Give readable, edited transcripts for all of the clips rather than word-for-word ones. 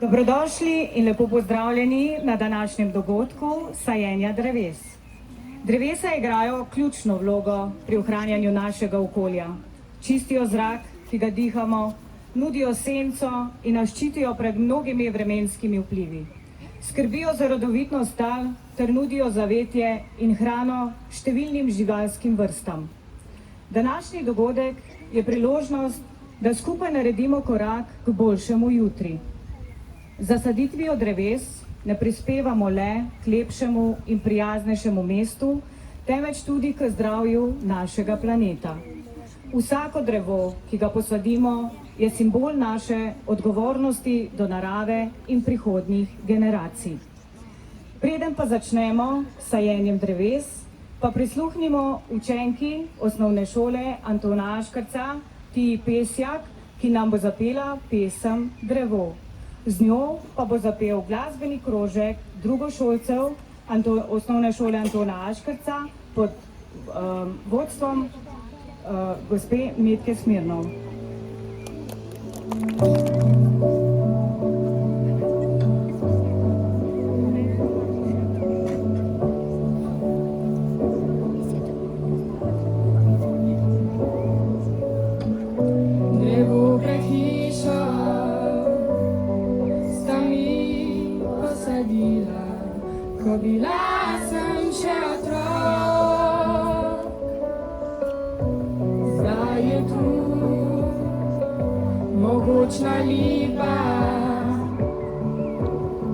Dobrodošli in lepo pozdravljeni na današnjem dogodku sajenja dreves. Drevesa igrajo ključno vlogo pri ohranjanju našega okolja. Čistijo zrak, ki ga dihamo, nudijo senco in nas ščitijo pred mnogimi vremenskimi vplivi. Skrbijo za rodovitnost tal ter nudijo zavetje in hrano številnim živalskim vrstam. Današnji dogodek je priložnost, da skupaj naredimo korak k boljšemu jutri. Z zasaditvijo dreves ne prispevamo le k lepšemu in prijaznejšemu mestu, temveč tudi k zdravju našega planeta. Vsako drevo, ki ga posadimo, je simbol naše odgovornosti do narave in prihodnjih generacij. Preden pa začnemo s sajenjem dreves, pa prisluhnimo učenki osnovne šole Antona Aškerca, Tiji Pesjak, ki nam bo zapela pesem Drevo. Z njo pa bo zapel glasbeni krožek drugošolcev osnovne šole Antona Aškerca pod vodstvom gospe Metke Smirnov. Ko bila sem še otrok, zdaj je tu mogočna lipa,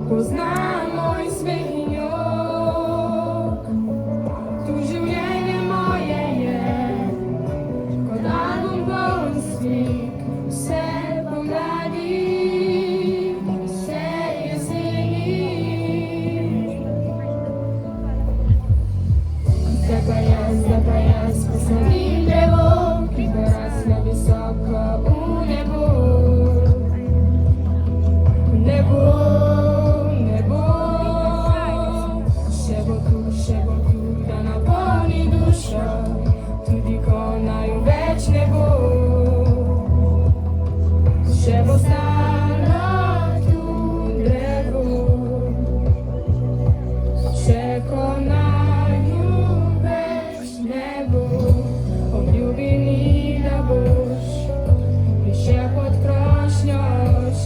poznam moj smeh in jok. Tu življenje moje je kot album poln slik, vse pomladi. Zdaj pa jaz posadim drevo, ki bo raslo visoko v nebo. Nebo, nebo, še bo tu, da napolni dušo, tudi ko naju več ne bo. Še bo stalo tu drevo, še ko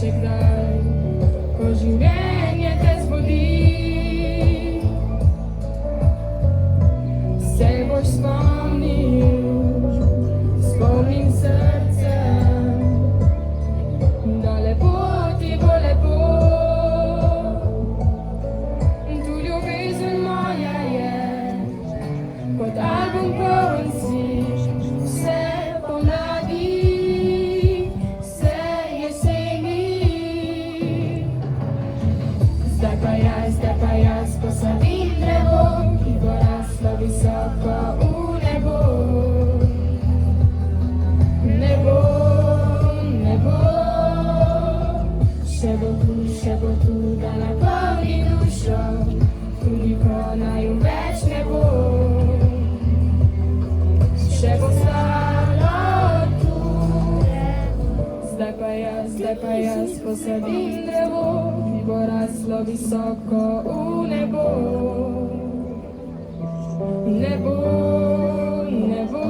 še kdaj, ko življenje te zbudi, se boš spomnim srcem, da lepo ti bo lepo. Tu ljubezen moja je kot album poln slik, vse pomladi. Zdaj pa jaz posadim drevo, ki bo raslo visoko v nebo. Nebo, nebo, še bo tu, da napolni dušo, tudi ko naju več ne bo. Še bo stalo tu drevo. Zdaj pa jaz posadim drevo, bo raslo visoko v nebo. Nebo, nebo,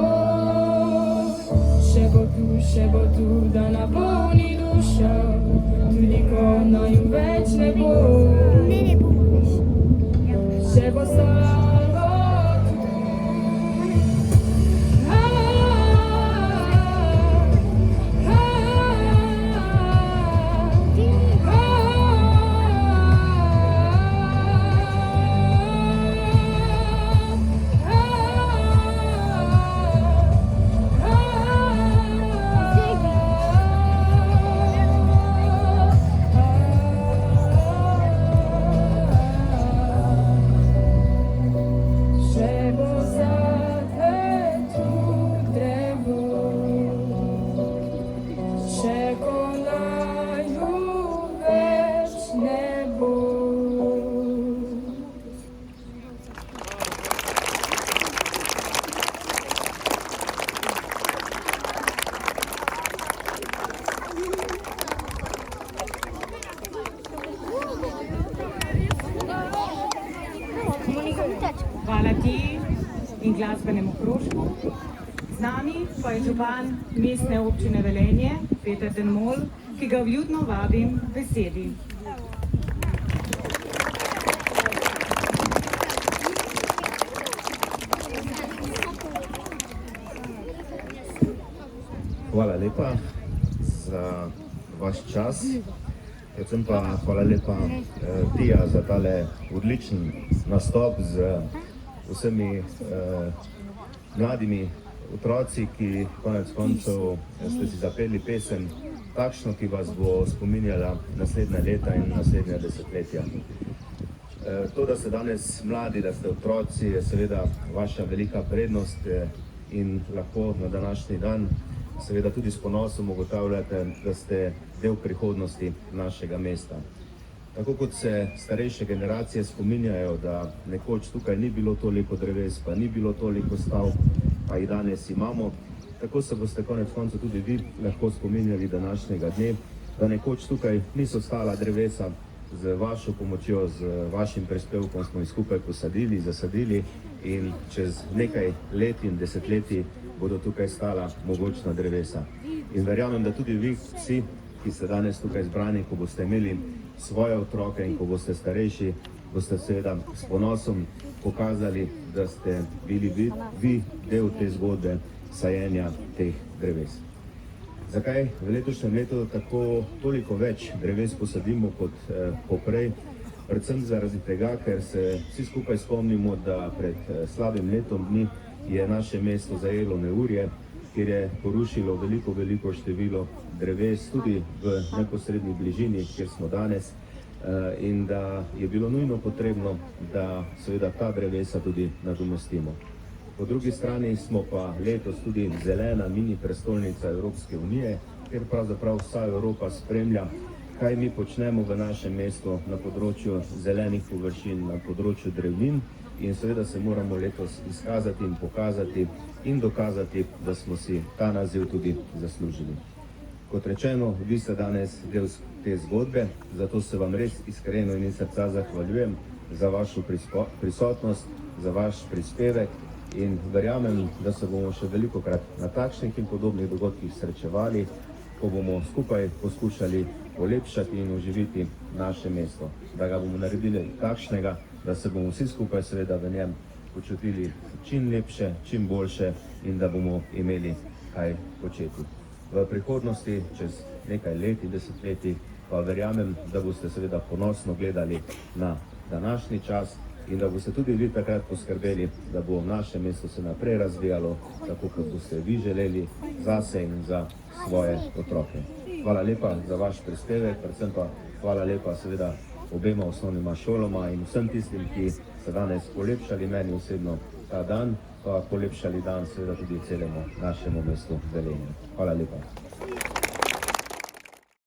še bo tu, da napolni dušo, tudi ko naju več ne bo. Še bo stalo tu. in glasbenemu krožku. Z nami pa je župan mestne občine Velenje, Peter Denmol, ki ga vljudno vabim k besedi. Hvala lepa za vaš čas, predvsem pa hvala lepa Tija za tale odličen nastop z vsemi mladimi otroci, ki konec koncev ste si zapeli pesem takšno, ki vas bo spominjala naslednja leta in naslednja desetletja. To, da ste danes mladi, da ste otroci, je seveda vaša velika prednost in lahko na današnji dan seveda tudi s ponosom ugotavljate, da ste del prihodnosti našega mesta. Tako kot se starejše generacije spominjajo, da nekoč tukaj ni bilo toliko dreves, pa ni bilo toliko stavb, pa jih danes imamo, tako se boste konec koncev tudi vi lahko spominjali današnjega dne, da nekoč tukaj niso stala drevesa, z vašo pomočjo, z vašim prispevkom smo jih skupaj posadili, zasadili in čez nekaj let in desetletij bodo tukaj stala mogočna drevesa. In verjamem, da tudi vi vsi, ki ste danes tukaj zbrani, ko boste imeli svoje otroke in ko boste starejši, boste seveda s ponosom pokazali, da ste bili vi del te zgodbe sajenja teh dreves. Zakaj v letošnjem letu tako toliko več dreves posadimo kot poprej? Predvsem zaradi tega, ker se vsi skupaj spomnimo, da pred slabim letom dni je naše mesto zajelo neurje, kjer je porušilo veliko število dreves, tudi v neposredni bližini, kjer smo danes, in da je bilo nujno potrebno, da seveda ta drevesa tudi nadomestimo. Po drugi strani smo pa letos tudi zelena mini prestolnica Evropske unije, kjer pravzaprav vsa Evropa spremlja, kaj mi počnemo v našem mestu na področju zelenih površin, na področju drevnin, in seveda se moramo letos izkazati in pokazati in dokazati, da smo si ta naziv tudi zaslužili. Kot rečeno, vi ste danes del te zgodbe, zato se vam res iskreno in iz srca zahvaljujem za vašo prisotnost, za vaš prispevek in verjamem, da se bomo še velikokrat na takšnih in podobnih dogodkih srečevali, ko bomo skupaj poskušali polepšati in oživiti naše mesto, da ga bomo naredili takšnega, da se bomo vsi skupaj seveda v njem počutili čim lepše, čim boljše in da bomo imeli kaj početi. V prihodnosti, čez nekaj let in desetletij, pa verjamem, da boste seveda ponosno gledali na današnji čas in da boste tudi vi takrat poskrbeli, da bo naše mesto se naprej razvijalo, tako kot boste vi želeli, zase in za svoje otroke. Hvala lepa za vaš prispevek, predvsem pa hvala lepa seveda obema osnovnima šolama in vsem tistim, ki so danes polepšali meni osebno ta dan, pa polepšali dan seveda tudi celemu našemu mestu Velenje. Hvala lepa.